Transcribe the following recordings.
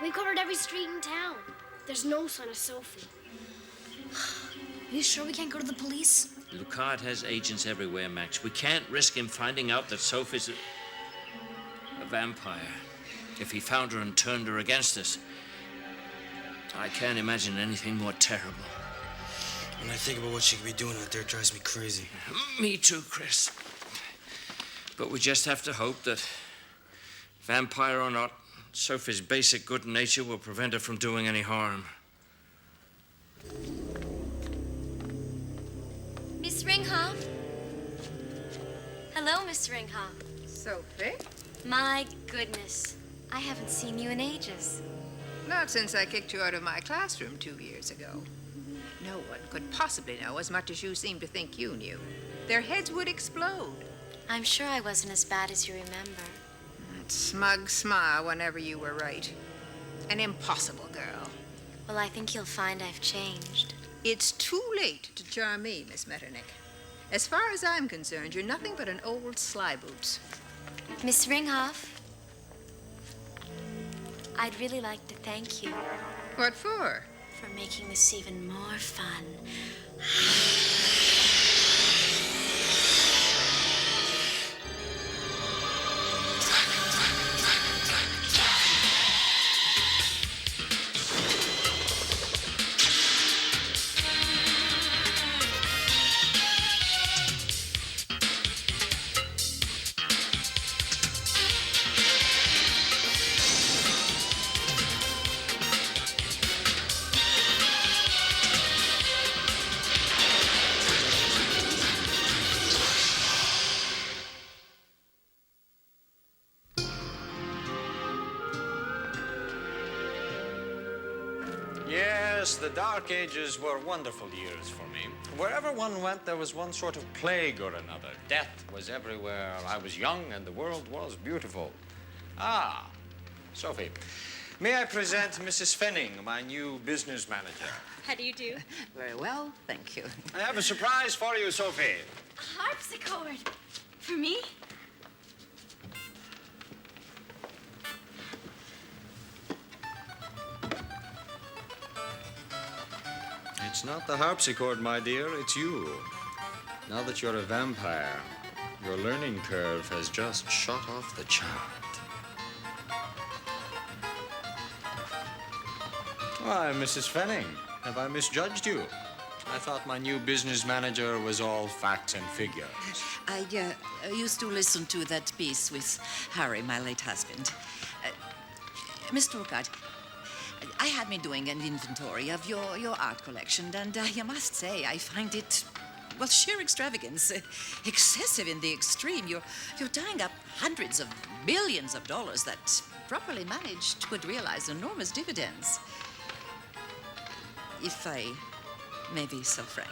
We covered every street in town. There's no sign of Sophie. Are you sure we can't go to the police? Lucard has agents everywhere, Max. We can't risk him finding out that Sophie's a vampire. If he found her and turned her against us, I can't imagine anything more terrible. When I think about what she could be doing out there, it drives me crazy. Me too, Chris. But we just have to hope that, vampire or not, Sophie's basic good nature will prevent her from doing any harm. Miss Ringhoff? Hello, Miss Ringhoff. Sophie? My goodness. I haven't seen you in ages. Not since I kicked you out of my classroom 2 years ago. No one could possibly know as much as you seem to think you knew. Their heads would explode. I'm sure I wasn't as bad as you remember. That smug smile whenever you were right. An impossible girl. Well, I think you'll find I've changed. It's too late to charm me, Miss Metternich. As far as I'm concerned, you're nothing but an old slyboots. Miss Ringhoff, I'd really like to thank you What for? for making this even more fun. Yes, the Dark Ages were wonderful years for me. Wherever one went, there was one sort of plague or another. Death was everywhere. I was young, and the world was beautiful. Ah, Sophie, may I present Mrs. Fenning, my new business manager? How do you do? Very well, thank you. I have a surprise for you, Sophie. A harpsichord. For me? It's not the harpsichord, my dear, it's you. Now that you're a vampire, your learning curve has just shot off the chart. Why, Mrs. Fenning, have I misjudged you? I thought my new business manager was all facts and figures. I used to listen to that piece with Harry, my late husband. Mr. Ruckert, I had been doing an inventory of your art collection, and I must say I find it, well, sheer extravagance, excessive in the extreme. You're tying up hundreds of billions of dollars that, properly managed, could realize enormous dividends. If I may be so frank.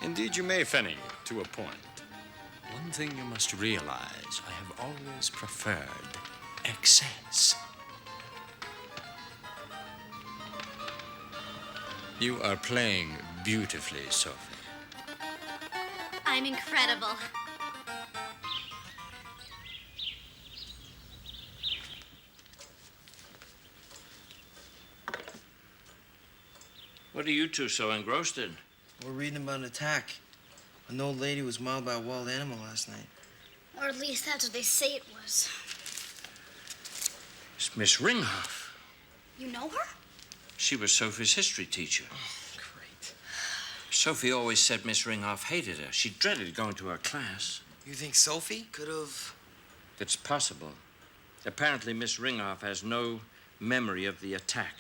Indeed, you may, Fenning, to a point. One thing you must realize, I have always preferred excess. You are playing beautifully, Sophie. I'm incredible. What are you two so engrossed in? We're reading about an attack. An old lady was mauled by a wild animal last night. Or at least that's what they say it was. It's Miss Ringhoff. You know her? She was Sophie's history teacher. Oh, great. Sophie always said Miss Ringhoff hated her. She dreaded going to her class. You think Sophie could have... It's possible. Apparently, Miss Ringhoff has no memory of the attack.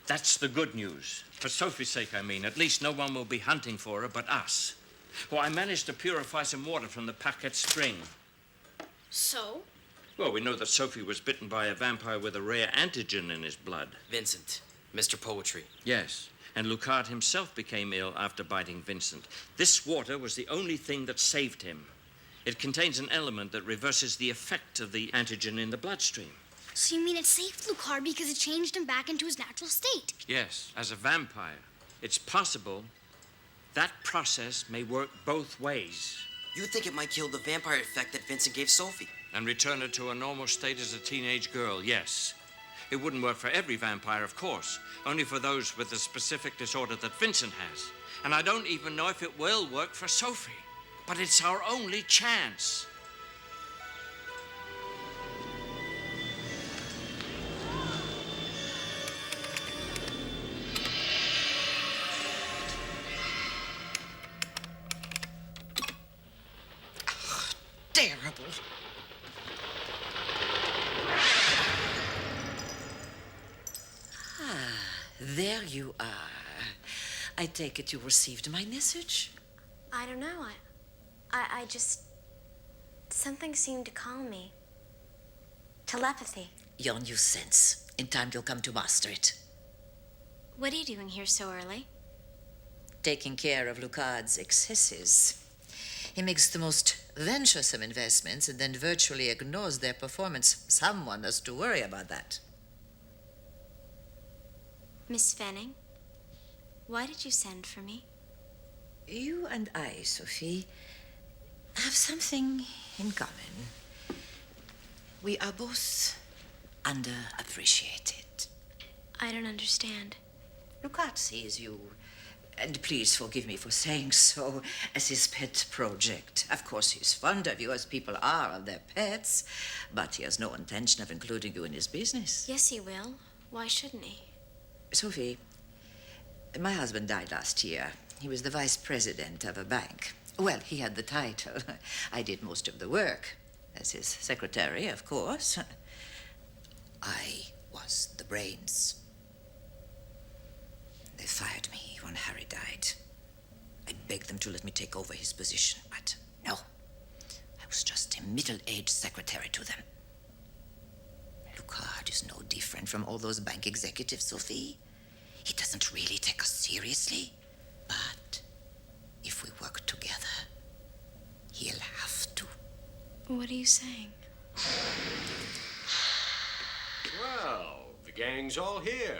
That's the good news. For Sophie's sake, I mean. At least no one will be hunting for her but us. Well, I managed to purify some water from the Paquette spring. So? Well, we know that Sophie was bitten by a vampire with a rare antigen in his blood. Vincent, Mr. Poetry. Yes, and Lucard himself became ill after biting Vincent. This water was the only thing that saved him. It contains an element that reverses the effect of the antigen in the bloodstream. So you mean it saved Lucard because it changed him back into his natural state? Yes, as a vampire. It's possible that process may work both ways. You think it might kill the vampire effect that Vincent gave Sophie? And return her to a normal state as a teenage girl, yes. It wouldn't work for every vampire, of course, only for those with the specific disorder that Vincent has. And I don't even know if it will work for Sophie. But it's our only chance. Terrible. There you are. I take it you received my message? I don't know. I just... Something seemed to call me. Telepathy. Your new sense. In time you'll come to master it. What are you doing here so early? Taking care of Lucard's excesses. He makes the most venturesome investments and then virtually ignores their performance. Someone has to worry about that. Miss Fenning, why did you send for me? You and I, Sophie, have something in common. We are both underappreciated. I don't understand. Lucard sees you, and please forgive me for saying so, as his pet project. Of course, he's fond of you, as people are of their pets, but he has no intention of including you in his business. Yes, he will. Why shouldn't he? Sophie, my husband died last year. He was the vice president of a bank. Well, he had the title. I did most of the work. As his secretary, of course. I was the brains. They fired me when Harry died. I begged them to let me take over his position, but no. I was just a middle-aged secretary to them. Lucard is no different from all those bank executives, Sophie. He doesn't really take us seriously. But if we work together, he'll have to. What are you saying? Well, the gang's all here.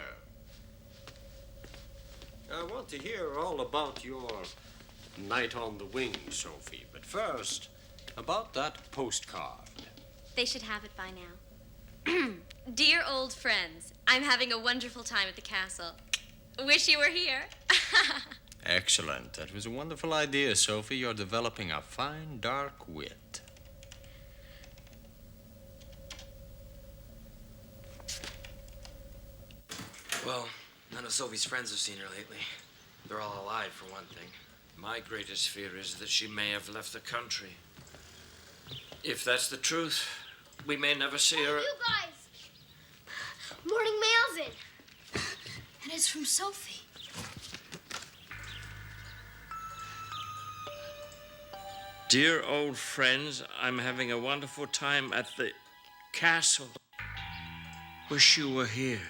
I want to hear all about your night on the wing, Sophie. But first, about that postcard. They should have it by now. Dear old friends, I'm having a wonderful time at the castle. Wish you were here. Excellent. That was a wonderful idea, Sophie. You're developing a fine, dark wit. Well, none of Sophie's friends have seen her lately. They're all alive, for one thing. My greatest fear is that she may have left the country. If that's the truth, we may never see her. You guys! Morning mail's in. And it's from Sophie. Dear old friends, I'm having a wonderful time at the castle. Wish you were here.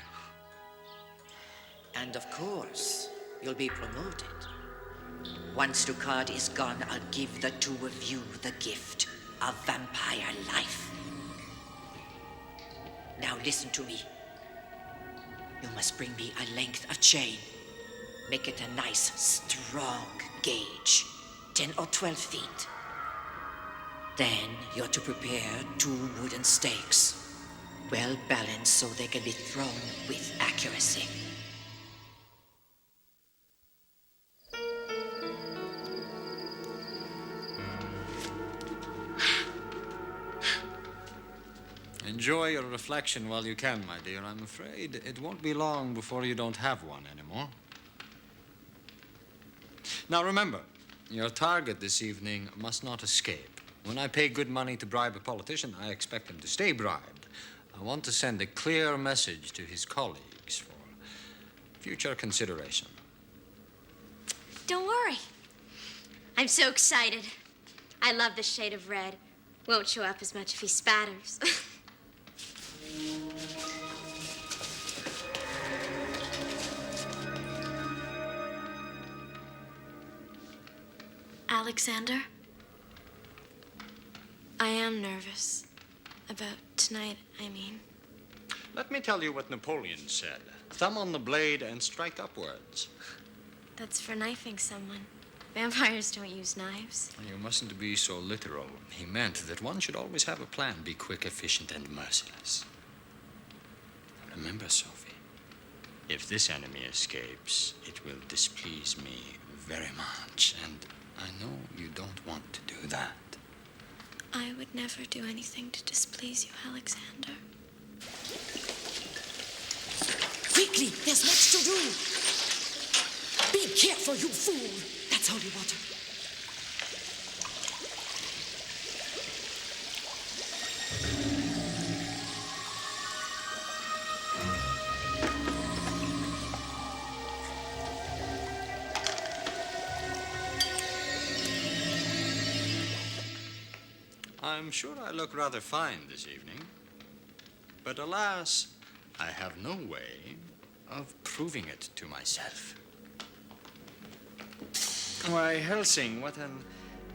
And of course, you'll be promoted. Once Lucard is gone, I'll give the two of you the gift of vampire life. Now listen to me. You must bring me a length of chain. Make it a nice, strong gauge, 10 or 12 feet. Then you're to prepare 2 wooden stakes, well balanced so they can be thrown with accuracy. Enjoy your reflection while you can, my dear. I'm afraid it won't be long before you don't have one anymore. Now remember, your target this evening must not escape. When I pay good money to bribe a politician, I expect him to stay bribed. I want to send a clear message to his colleagues for future consideration. Don't worry. I'm so excited. I love this shade of red. Won't show up as much if he spatters. Alexander? I am nervous. About tonight, I mean. Let me tell you what Napoleon said. Thumb on the blade and strike upwards. That's for knifing someone. Vampires don't use knives. You mustn't be so literal. He meant that one should always have a plan, be quick, efficient, and merciless. Remember, Sophie, if this enemy escapes, it will displease me very much, and I know you don't want to do that. I would never do anything to displease you, Alexander. Quickly, there's much to do. Be careful, you fool. That's holy water. I'm sure I look rather fine this evening. But alas, I have no way of proving it to myself. Why, Helsing, what an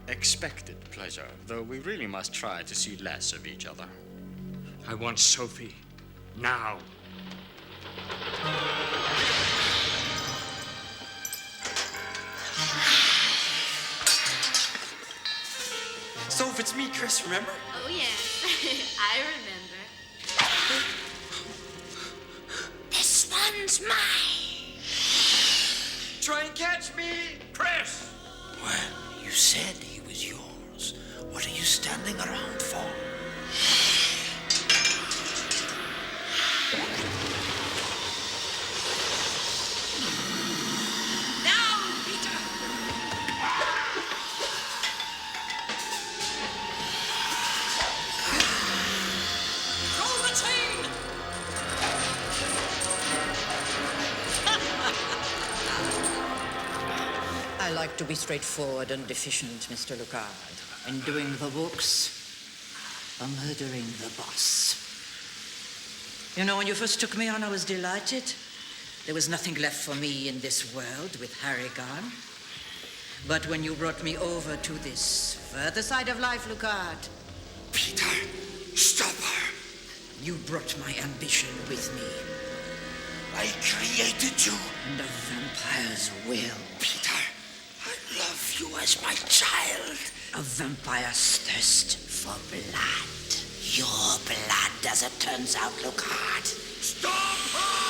expected pleasure, though we really must try to see less of each other. I want Sophie. Now. Soph, it's me, Chris, remember? Oh, yes. I remember. This one's mine. Try and catch me, Chris! Well, you said he was yours. What are you standing around for? I like to be straightforward and efficient, Mr. Lucard. In doing the books, or murdering the boss. You know, when you first took me on, I was delighted. There was nothing left for me in this world with Harry gone. But when you brought me over to this further side of life, Lucard... Peter, stop her. You brought my ambition with me. I created you. And a vampire's will. Peter, I love you as my child. A vampire's thirst for blood. Your blood, as it turns out, Lucard. Stop her!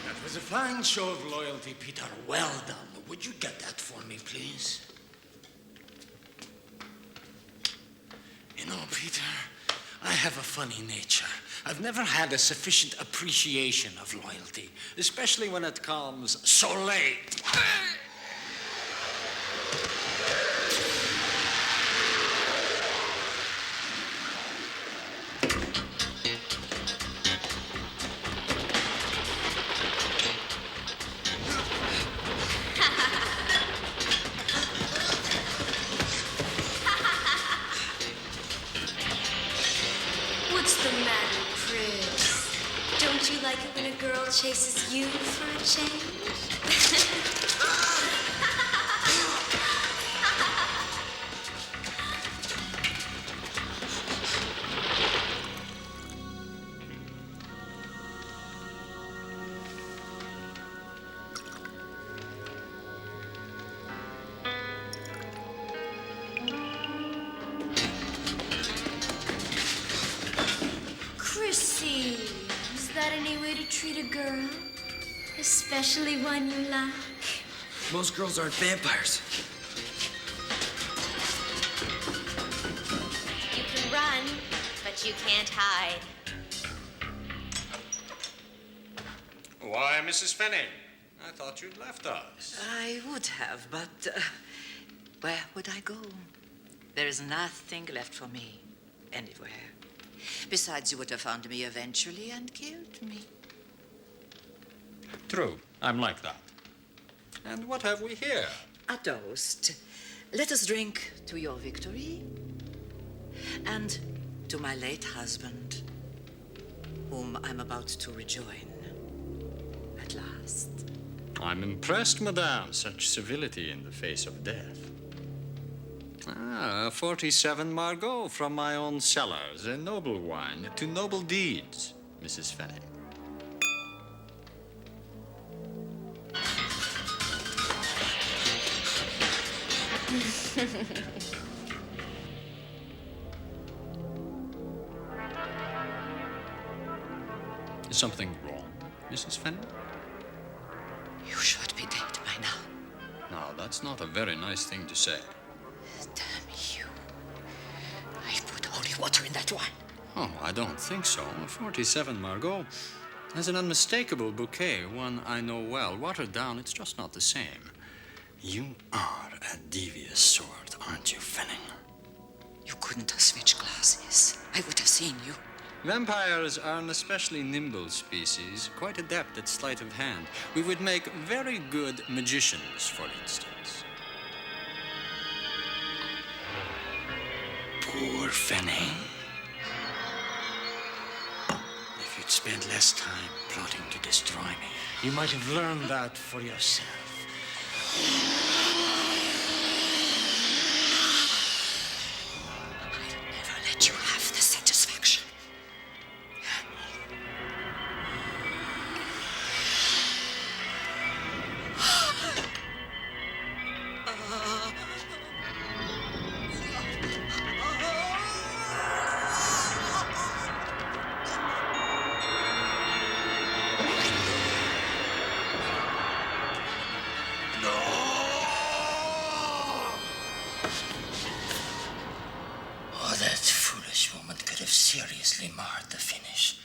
That was a fine show of loyalty, Peter. Well done. Would you get that for me, please? You know, Peter, I have a funny nature. I've never had a sufficient appreciation of loyalty, especially when it comes so late. What's the matter, Chris? Don't you like it when a girl chases you for a change? Chrissy, is that any way to treat a girl? Especially one you like? Most girls aren't vampires. You can run, but you can't hide. Why, Mrs. Fenning? I thought you'd left us. I would have, but where would I go? There is nothing left for me anywhere. Besides, you would have found me eventually and killed me. True, I'm like that. And what have we here? A toast. Let us drink to your victory and to my late husband, whom I'm about to rejoin at last. I'm impressed, madame. Such civility in the face of death. Ah, 47 Margot from my own cellars. A noble wine to noble deeds, Mrs. Fenning. Is something wrong, Mrs. Fenning? You should be dead by now. Now, that's not a very nice thing to say. Damn you. I put holy water in that wine. Oh, I don't think so. 47 Margot has an unmistakable bouquet, one I know well. Watered down, it's just not the same. You are a devious sort, aren't you, Fenning? You couldn't have switched glasses. I would have seen you. Vampires are an especially nimble species, quite adept at sleight of hand. We would make very good magicians, for instance. Poor Fenning. If you'd spent less time plotting to destroy me, you might have learned that for yourself. I'll never let you have the satisfaction. Oh, that foolish woman could have seriously marred the finish.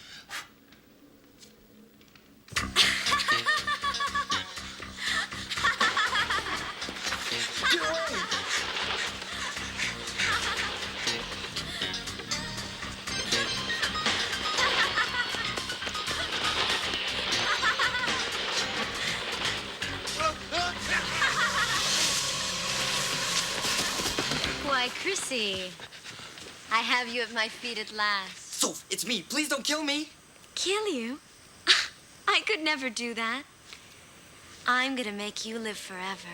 Why, Chrissy, I have you at my feet at last. Soph, it's me. Please don't kill me. Kill you? I could never do that. I'm gonna make you live forever.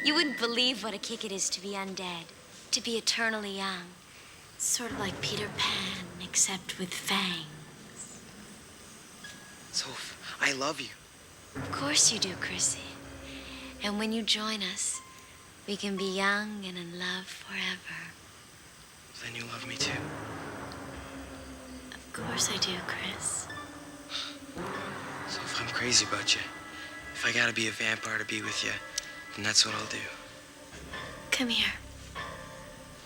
You wouldn't believe what a kick it is to be undead, to be eternally young. Sort of like Peter Pan, except with fangs. Soph, I love you. Of course you do, Chrissy. And when you join us, we can be young and in love forever. Then you love me too. Of course I do, Chris. Soph, I'm crazy about you. If I gotta be a vampire to be with you, then that's what I'll do. Come here.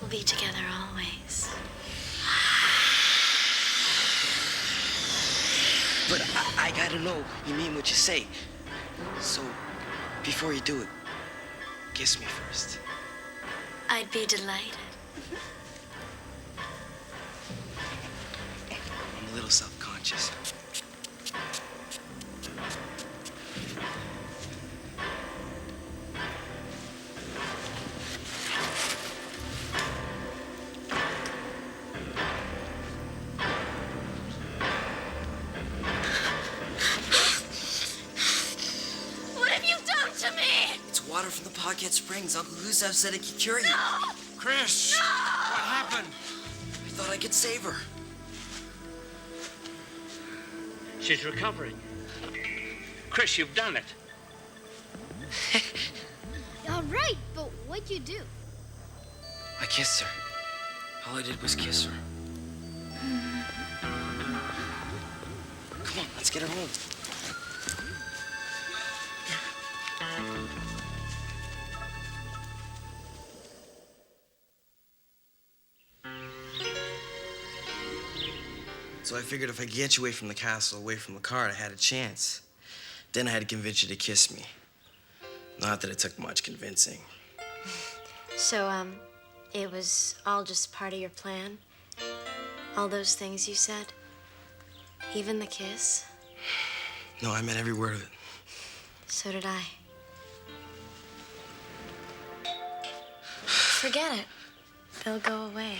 We'll be together always. But I gotta know you mean what you say. So, before you do it, kiss me first. I'd be delighted. I'm a little self-conscious. What have you done to me? It's water from the Pocket Springs. Uncle Gustav said it could cure you. No! Chris! No! What happened? I thought I could save her. She's recovering. Chris, you've done it. All right, but what'd you do? I kissed her. All I did was kiss her. Come on, let's get her home. So I figured if I could get you away from the castle, away from the cart, I had a chance. Then I had to convince you to kiss me. Not that it took much convincing. So, it was all just part of your plan? All those things you said? Even the kiss? No, I meant every word of it. So did I. Forget it. They'll go away.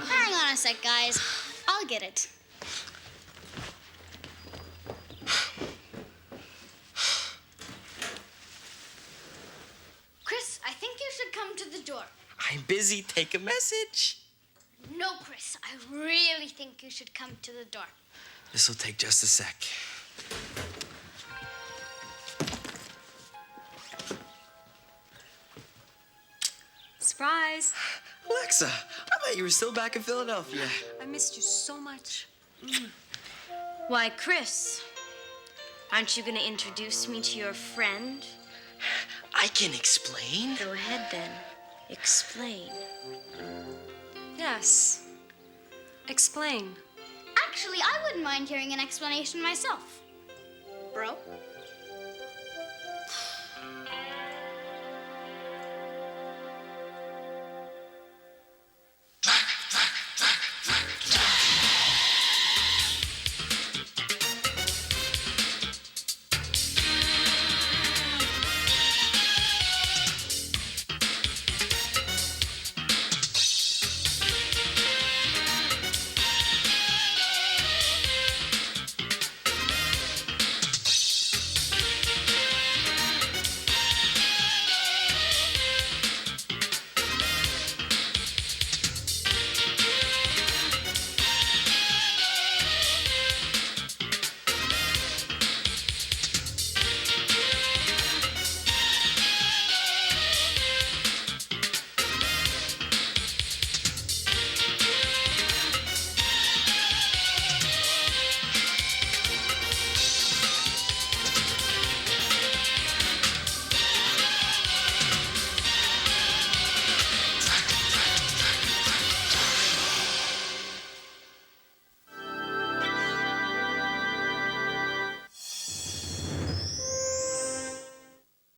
Hang on a sec, guys. I'll get it. Chris, I door. I'm busy. Take a message. No, Chris, I really think you should come to the door. This'll take just a sec. Surprise! Alexa, I thought you were still back in Philadelphia. I missed you so much. Why, Chris, aren't you going to introduce me to your friend? I can explain. Go ahead, then. Explain. Yes. Explain. Actually, I wouldn't mind hearing an explanation myself. Bro?